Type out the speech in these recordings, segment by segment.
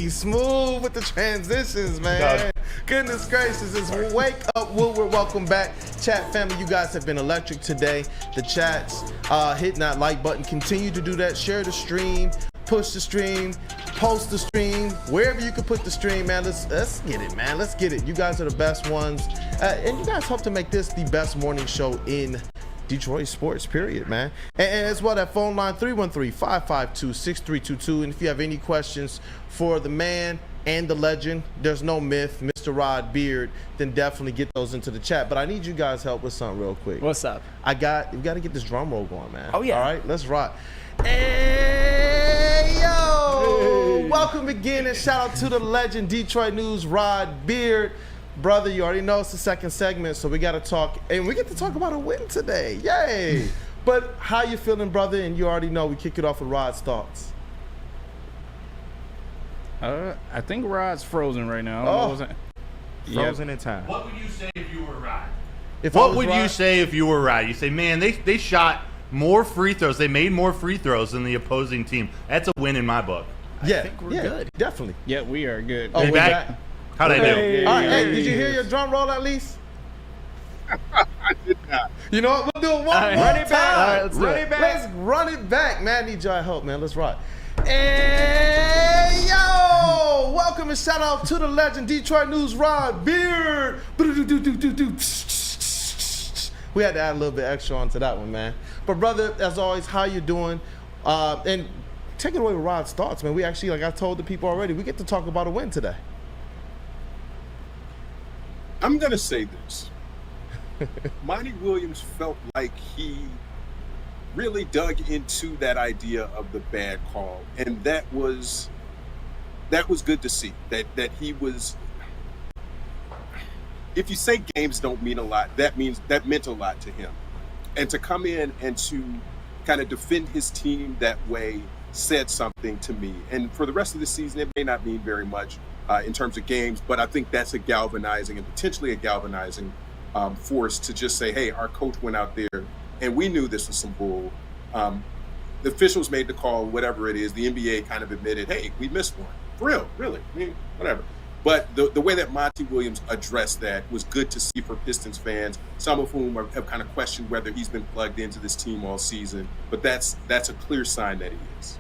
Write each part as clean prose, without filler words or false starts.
He's smooth with the transitions, man. Goodness gracious. It's Wake Up Woodward. Welcome back. Chat family, you guys have been electric today. The chats, hitting that like button. Continue to do that. Share the stream. Push the stream. Post the stream. Wherever you can put the stream, man. Let's get it, man. Let's get it. You guys are the best ones. And you guys help to make this the best morning show in Detroit sports, period, man. And as well, that phone line, 313-552-6322. And if you have any questions for the man and the legend, there's no myth, Mr. Rod Beard, then definitely get those into the chat. But I need you guys' help with something real quick. What's up? We got to get this drum roll going, man. Oh, yeah. All right, let's rock. Hey, yo! Hey. Welcome again, and shout out to the legend, Detroit News, Rod Beard. Brother, you already know it's the second segment, so we got to talk, and we get to talk about a win today. Yay! But how you feeling, brother? And you already know we kick it off with Rod's thoughts. I think Rod's frozen right now. Frozen in time. What would you say if you were Rod? What would you say if you were Rod? You say, man, they shot more free throws. They made more free throws than the opposing team. That's a win in my book. Yeah, I think we're good. Definitely. Yeah, we are good. Oh, They back? How'd I do? All right, hey, did you hear your drum roll at least? I did not. You know what? We'll do it one more Run it back. time. All right, let's do it. Let's run it back, man. I need y'all help, man. Let's rock. Hey, yo! Welcome and shout out to the legend, Detroit News, Rod Beard. We had to add a little bit extra onto that one, man. But, brother, as always, how you doing? And take it away with Rod's thoughts, man. We actually, like I told the people already, we get to talk about a win today. I'm going to say this. Monty Williams felt like he really dug into that idea of the bad call. And that was good to see. That he was, if you say games don't mean a lot, that meant a lot to him. And to come in and to kind of defend his team that way said something to me. And for the rest of the season, it may not mean very much in terms of games, but I think that's a galvanizing and potentially a galvanizing force to just say, hey, our coach went out there and we knew this was some bull. The officials made the call, whatever it is. The NBA kind of admitted, hey, we missed one. For real, really. I mean, whatever. But the way that Monty Williams addressed that was good to see for Pistons fans, some of whom have kind of questioned whether he's been plugged into this team all season. But that's a clear sign that he is.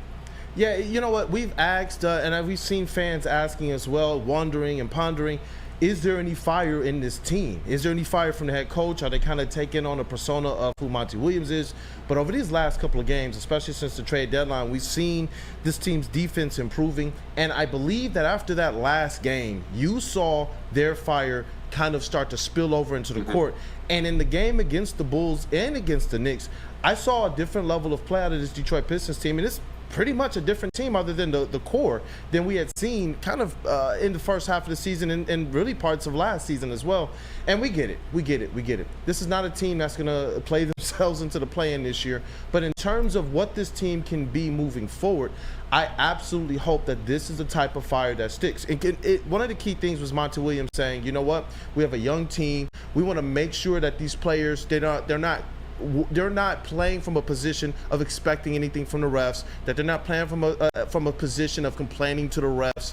Yeah, you know what? We've asked, and we've seen fans asking as well, wondering and pondering, is there any fire in this team? Is there any fire from the head coach? Are they kind of taking on a persona of who Monty Williams is? But over these last couple of games, especially since the trade deadline, we've seen this team's defense improving. And I believe that after that last game, you saw their fire kind of start to spill over into the court. And in the game against the Bulls and against the Knicks, I saw a different level of play out of this Detroit Pistons team. And it's pretty much a different team other than the core than we had seen kind of in the first half of the season and really parts of last season as well. And we get it. This is not a team that's going to play themselves into the play-in this year. But in terms of what this team can be moving forward, I absolutely hope that this is the type of fire that sticks. One of the key things was Monty Williams saying, you know what, we have a young team. We want to make sure that these players, they're not playing from a position of expecting anything from the refs, that they're not playing from a position of complaining to the refs.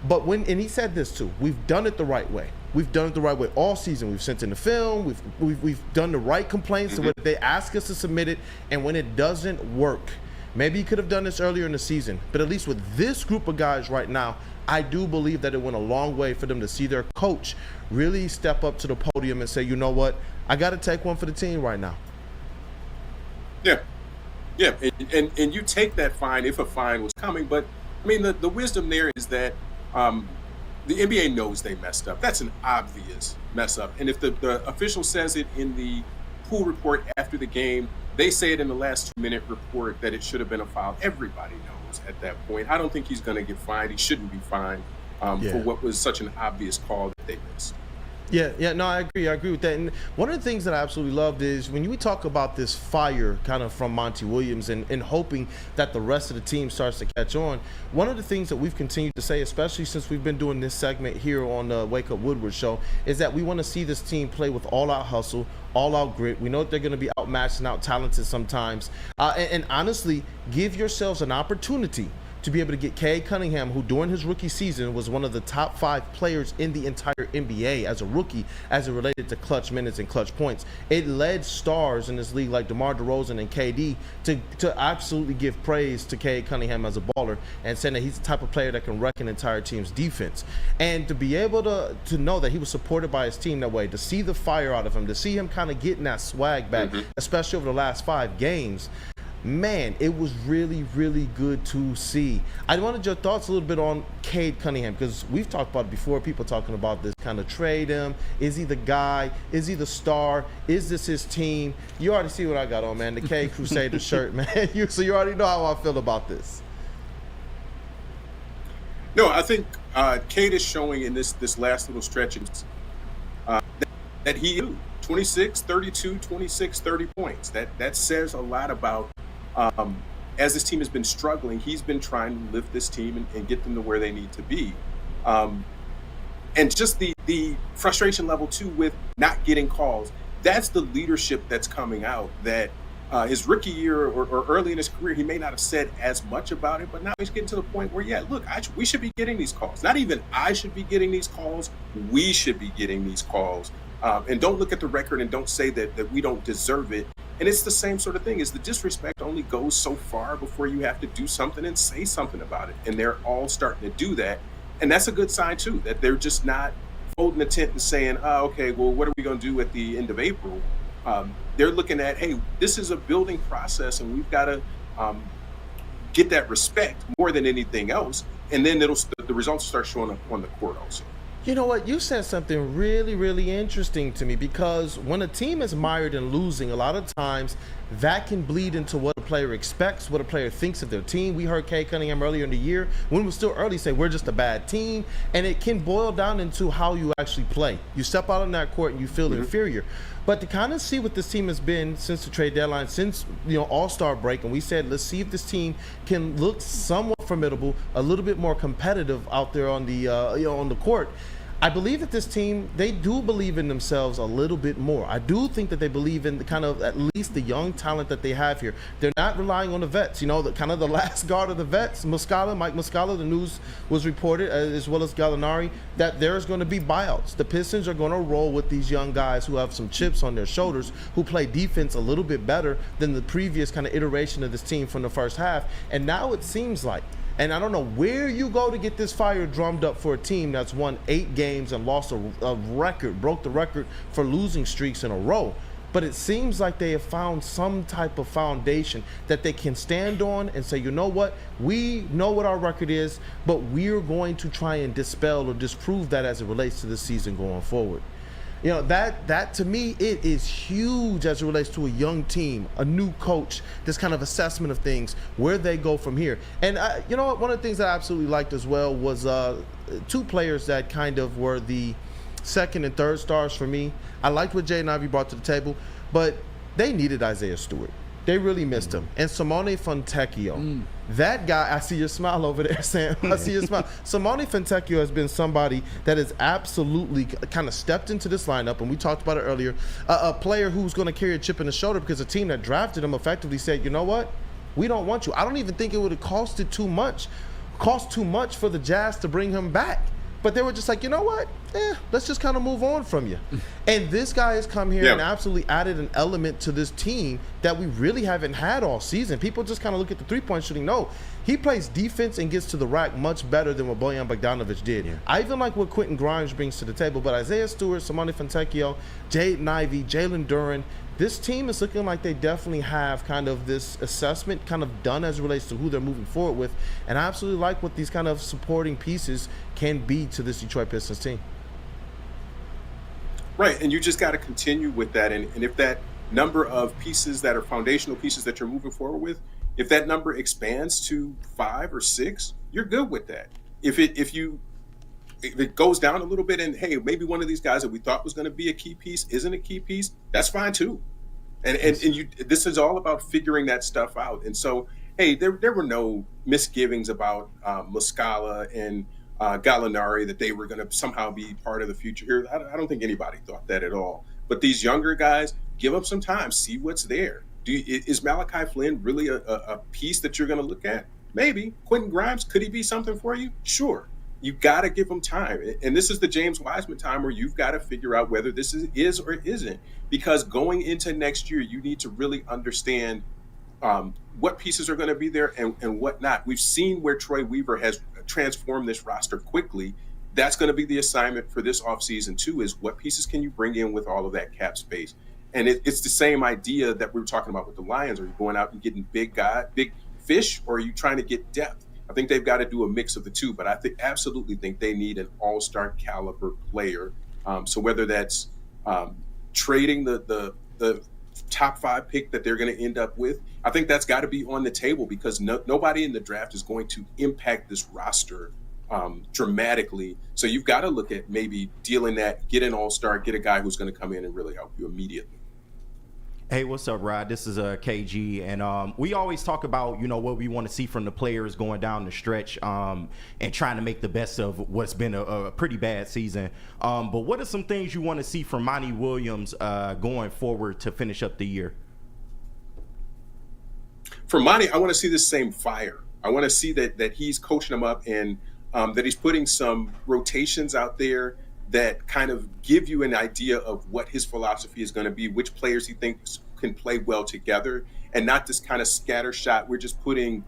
But and he said this too, we've done it the right way. We've done it the right way all season. We've sent in the film. We've done the right complaints to where they ask us to submit it. And when it doesn't work, maybe you could have done this earlier in the season, but at least with this group of guys right now, I do believe that it went a long way for them to see their coach really step up to the podium and say, you know what, I got to take one for the team right now. Yeah, and you take that fine if a fine was coming. But, I mean, the wisdom there is that the NBA knows they messed up. That's an obvious mess up. And if the official says it in the pool report after the game, they say it in the last 2-minute report that it should have been a foul. Everybody knows at that point. I don't think he's going to get fined. He shouldn't be fined for what was such an obvious call that they missed. Yeah, no, I agree with that. And one of the things that I absolutely loved is when we talk about this fire kind of from Monty Williams and hoping that the rest of the team starts to catch on, one of the things that we've continued to say, especially since we've been doing this segment here on the Wake Up Woodward show, is that we want to see this team play with all-out hustle, all-out grit. We know that they're going to be outmatched and out-talented sometimes. And honestly, give yourselves an opportunity to be able to get Cade Cunningham, who during his rookie season was one of the top 5 players in the entire NBA as a rookie, as it related to clutch minutes and clutch points. It led stars in this league like DeMar DeRozan and KD to absolutely give praise to Cade Cunningham as a baller and saying that he's the type of player that can wreck an entire team's defense. And to be able to know that he was supported by his team that way, to see the fire out of him, to see him kind of getting that swag back, especially over the last 5 games, man, it was really, really good to see. I wanted your thoughts a little bit on Cade Cunningham, because we've talked about it before, people talking about this kind of trade him. Is he the guy? Is he the star? Is this his team? You already see what I got on, man, the Cade Crusader shirt, man. So you already know how I feel about this. No, I think Cade is showing in this last little stretch that he 26, 32, 26, 30 points. That says a lot about as this team has been struggling, he's been trying to lift this team and get them to where they need to be. And just the frustration level, too, with not getting calls. That's the leadership that's coming out that his rookie year or early in his career, he may not have said as much about it, but now he's getting to the point where, yeah, look, we should be getting these calls. Not even I should be getting these calls. We should be getting these calls. And don't look at the record and don't say that we don't deserve it. And it's the same sort of thing. Is the disrespect only goes so far before you have to do something and say something about it. And they're all starting to do that. And that's a good sign, too, that they're just not folding the tent and saying, oh, okay, well, what are we going to do at the end of April? They're looking at, hey, this is a building process, and we've got to get that respect more than anything else. And then the results will start showing up on the court also. You know what? You said something really, really interesting to me, because when a team is mired in losing, a lot of times that can bleed into what a player expects, what a player thinks of their team. We heard Cade Cunningham earlier in the year, when it was still early, say we're just a bad team, and it can boil down into how you actually play. You step out on that court and you feel inferior. But to kind of see what this team has been since the trade deadline, since All-Star break, and we said, let's see if this team can look somewhat formidable, a little bit more competitive out there on the on the court. I believe that this team, they do believe in themselves a little bit more. I do think that they believe in the kind of at least the young talent that they have here. They're not relying on the vets. The kind of the last guard of the vets, Mike Muscala, the news was reported, as well as Gallinari, that there's going to be buyouts. The Pistons are going to roll with these young guys who have some chips on their shoulders, who play defense a little bit better than the previous kind of iteration of this team from the first half. And now it seems like, and I don't know where you go to get this fire drummed up for a team that's won 8 games and lost a record, broke the record for losing streaks in a row. But it seems like they have found some type of foundation that they can stand on and say, you know what, we know what our record is, but we're going to try and dispel or disprove that as it relates to this season going forward. That to me, it is huge as it relates to a young team, a new coach, this kind of assessment of things, where they go from here. And you know what? One of the things that I absolutely liked as well was 2 players that kind of were the second and third stars for me. I liked what Jaden Ivey brought to the table, but they needed Isaiah Stewart. They really missed him. And Simone Fontecchio, that guy, I see your smile over there, Sam. I see your smile. Simone Fontecchio has been somebody that has absolutely kind of stepped into this lineup, and we talked about it earlier, a player who's going to carry a chip in the shoulder because the team that drafted him effectively said, you know what, we don't want you. I don't even think it would have cost too much for the Jazz to bring him back. But they were just like, you know what? Let's just kind of move on from you. And this guy has come here and absolutely added an element to this team that we really haven't had all season. People just kind of look at the three-point shooting. No, he plays defense and gets to the rack much better than what Bojan Bogdanovic did. Yeah. I even like what Quentin Grimes brings to the table. But Isaiah Stewart, Simone Fontecchio, Jaden Ivey, Jalen Duren, this team is looking like they definitely have kind of this assessment kind of done as it relates to who they're moving forward with. And I absolutely like what these kind of supporting pieces can be to this Detroit Pistons team. Right, and you just got to continue with that. And if that number of pieces that are foundational pieces that you're moving forward with, if that number expands to 5 or 6, you're good with that. If it goes down a little bit and, hey, maybe one of these guys that we thought was going to be a key piece isn't a key piece, that's fine too. And this is all about figuring that stuff out. And so, hey, there were no misgivings about Muscala and Gallinari that they were going to somehow be part of the future here. I don't think anybody thought that at all. But these younger guys, give them some time, see what's there. Is Malachi Flynn really a piece that you're going to look at? Maybe. Quentin Grimes, could he be something for you? Sure. You got to give him time. And this is the James Wiseman time where you've got to figure out whether this is or isn't. Because going into next year, you need to really understand what pieces are going to be there and what not. We've seen where Troy Weaver has transformed this roster quickly. That's going to be the assignment for this offseason, too, is what pieces can you bring in with all of that cap space? And it's the same idea that we were talking about with the Lions. Are you going out and getting big fish, or are you trying to get depth? I think they've got to do a mix of the two, but I absolutely think they need an all-star caliber player. So whether that's trading the top 5 pick that they're going to end up with, I think that's got to be on the table, because nobody in the draft is going to impact this roster dramatically. So you've got to look at maybe dealing that, get an all-star, get a guy who's going to come in and really help you immediately. Hey, what's up, Rod? This is KG, and we always talk about, what we want to see from the players going down the stretch, and trying to make the best of what's been a pretty bad season. But what are some things you want to see from Monty Williams going forward to finish up the year? For Monty, I want to see the same fire. I want to see that he's coaching them up, and that he's putting some rotations out there that kind of give you an idea of what his philosophy is going to be, which players he thinks can play well together, and not this kind of scatter shot. We're just putting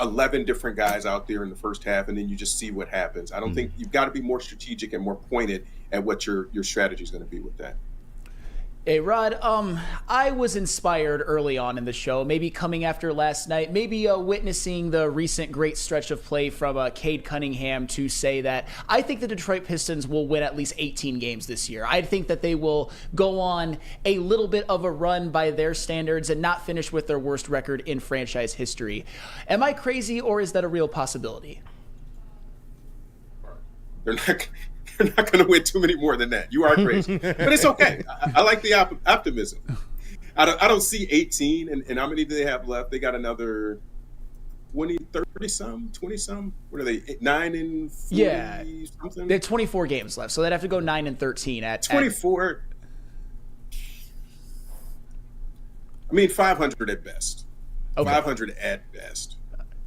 11 different guys out there in the first half, and then you just see what happens. I don't think you've got to be more strategic and more pointed at what your strategy is going to be with that. Hey, Rod, I was inspired early on in the show, maybe coming after last night, maybe witnessing the recent great stretch of play from Cade Cunningham, to say that I think the Detroit Pistons will win at least 18 games this year. I think that they will go on a little bit of a run by their standards and not finish with their worst record in franchise history. Am I crazy, or is that a real possibility? They're not going to win too many more than that. You are crazy, but it's okay. I like the optimism. I don't see 18, and how many do they have left? They got another 20 some. What are they? 9 and 40 Yeah, something. they have 24 games left, so they'd have to go 9 and 13 at 24. I mean, 500 at best. Okay. 500 at best.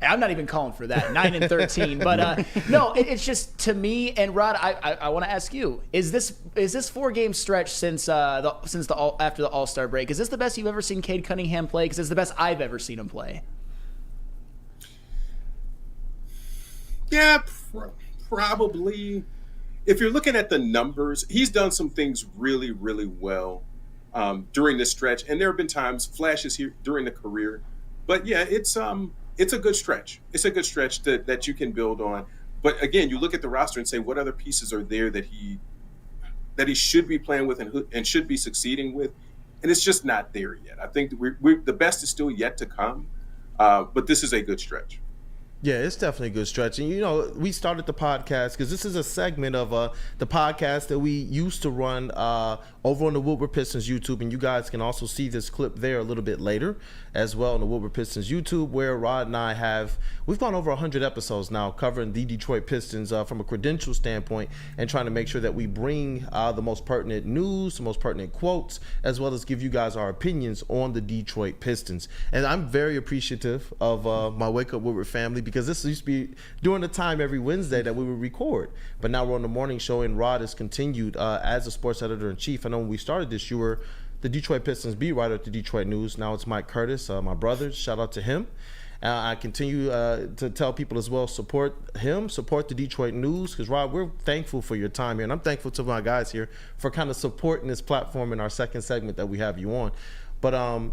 I'm not even calling for that, 9 and 13. But no, it's just, to me, and Rod, I want to ask you: is this 4-game stretch since after the All-Star break? Is this the best you've ever seen Cade Cunningham play? Because it's the best I've ever seen him play. Yeah, probably. If you're looking at the numbers, he's done some things really, really well during this stretch, and there have been times, flashes here during the career. But yeah, it's a good stretch. It's a good stretch that you can build on. But again, you look at the roster and say, what other pieces are there that he should be playing with and should be succeeding with, and it's just not there yet. I think the best is still yet to come, but this is a good stretch. Yeah, it's definitely a good stretch. And, we started the podcast because this is a segment of the podcast that we used to run over on the Woodward Pistons YouTube. And you guys can also see this clip there a little bit later as well on the Woodward Pistons YouTube, where Rod and I we've gone over 100 episodes now covering the Detroit Pistons from a credential standpoint, and trying to make sure that we bring the most pertinent news, the most pertinent quotes, as well as give you guys our opinions on the Detroit Pistons. And I'm very appreciative of my Wake Up Woodward family, because this used to be during the time every Wednesday that we would record. But now we're on the morning show, and Rod has continued as a sports editor-in-chief. I know when we started this, you were the Detroit Pistons beat writer at the Detroit News. Now it's Mike Curtis, my brother. Shout out to him. I continue to tell people as well, support him, support the Detroit News, because, Rod, we're thankful for your time here. And I'm thankful to my guys here for kind of supporting this platform in our second segment that we have you on. But,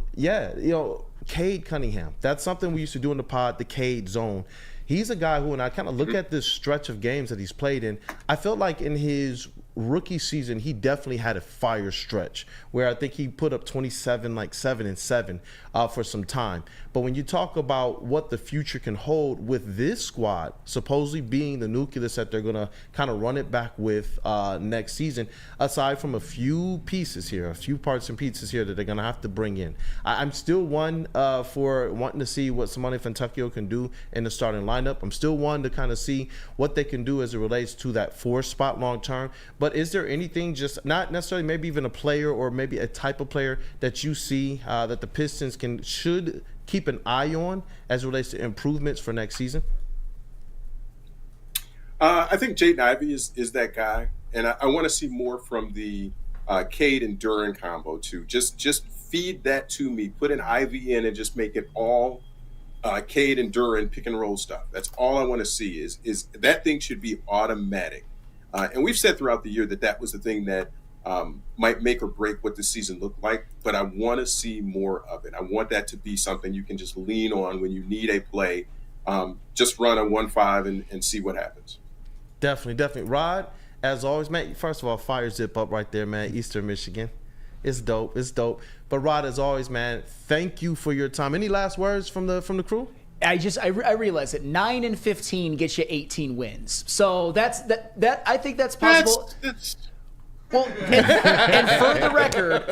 Cade Cunningham, that's something we used to do in the pod, the Cade zone. He's a guy who, when I kind of look at this stretch of games that he's played in, I felt like in his rookie season, he definitely had a fire stretch where I think he put up 27, like 7-7 for some time. But when you talk about what the future can hold with this squad, supposedly being the nucleus that they're going to kind of run it back with next season, aside from a few pieces here, a few parts and pieces here that they're going to have to bring in. I'm still one for wanting to see what Simone Fontecchio can do in the starting lineup. I'm still one to kind of see what they can do as it relates to that 4 spot long term. but is there anything, just not necessarily maybe even a player or maybe a type of player that you see that the Pistons should keep an eye on as it relates to improvements for next season? I think Jaden Ivey is that guy, and I want to see more from the Cade and Duren combo too. Just feed that to me. Put an Ivy in and just make it all Cade and Duren pick and roll stuff. That's all I want to see. Is that thing should be automatic. And we've said throughout the year that was the thing that might make or break what the season looked like. But I want to see more of it. I want that to be something you can just lean on when you need a play. Just run a 1-5 and see what happens. Definitely. Rod, as always, man, first of all, fire zip up right there, man, Eastern Michigan. It's dope. But Rod, as always, man, thank you for your time. Any last words from the crew? I realize that 9-15 gets you 18 wins. So that I think that's possible. Well, and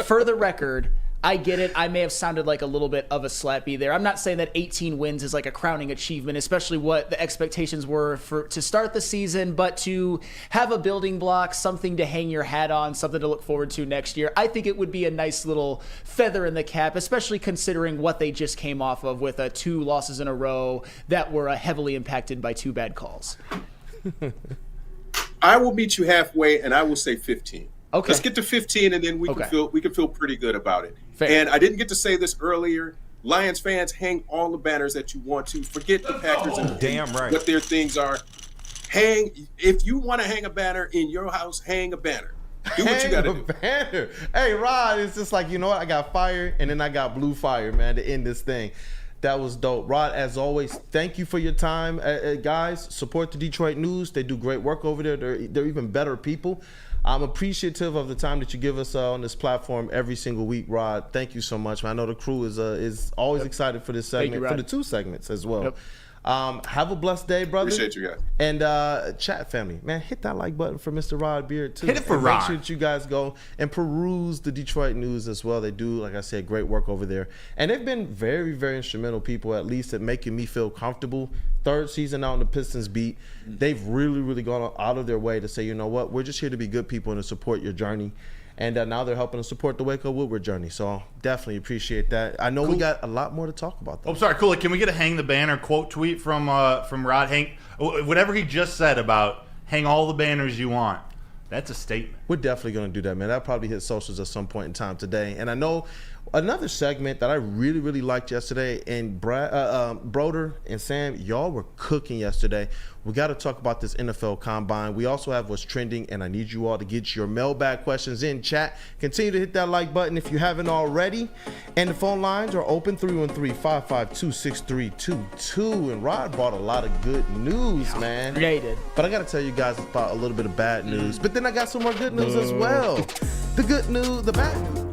for the record, I get it. I may have sounded like a little bit of a slappy there. I'm not saying that 18 wins is like a crowning achievement, especially what the expectations were to start the season, but to have a building block, something to hang your hat on, something to look forward to next year. I think it would be a nice little feather in the cap, especially considering what they just came off of with 2 losses in a row that were heavily impacted by 2 bad calls. I will meet you halfway, and I will say 15. Okay. Let's get to 15, and then we can feel pretty good about it. Fair. And I didn't get to say this earlier. Lions fans, hang all the banners that you want to. Forget the Packers and damn right what their things are. If you want to hang a banner in your house, hang a banner. Do what you got to do. Banner. Hey, Rod, it's just like, you know what? I got fire, and then I got blue fire, man, to end this thing. That was dope. Rod, as always, thank you for your time. Guys, support the Detroit News. They do great work over there. They're even better people. I'm appreciative of the time that you give us on this platform every single week, Rod. Thank you so much, man. I know the crew is always excited for this segment, for the 2 segments as well. Yep. Have a blessed day, brother. Appreciate you guys. And chat family, man, hit that like button for Mr. Rod Beard too. Hit it for and Rod. Make sure that you guys go and peruse the Detroit News as well. They do, like I said, great work over there. And they've been very, very instrumental people, at least at making me feel comfortable. 3rd season out on the Pistons beat. They've really, really gone out of their way to say, you know what, we're just here to be good people and to support your journey. And now they're helping us support the Waco Woodward journey. So definitely appreciate that. I know we got a lot more to talk about, though. Oh, sorry, cool. Can we get a hang the banner quote tweet from Rod? Hang whatever he just said about hang all the banners you want. That's a statement. We're definitely going to do that, man. That'll probably hit socials at some point in time today. And I know another segment that I really, really liked yesterday, and Broder and Sam, y'all were cooking yesterday. We got to talk about this NFL Combine. We also have what's trending, and I need you all to get your mailbag questions in chat. Continue to hit that like button if you haven't already. And the phone lines are open, 313-552-6322. And Rod brought a lot of good news, man. Created. But I got to tell you guys about a little bit of bad news. But then I got some more good news as well. The good news, the bad news.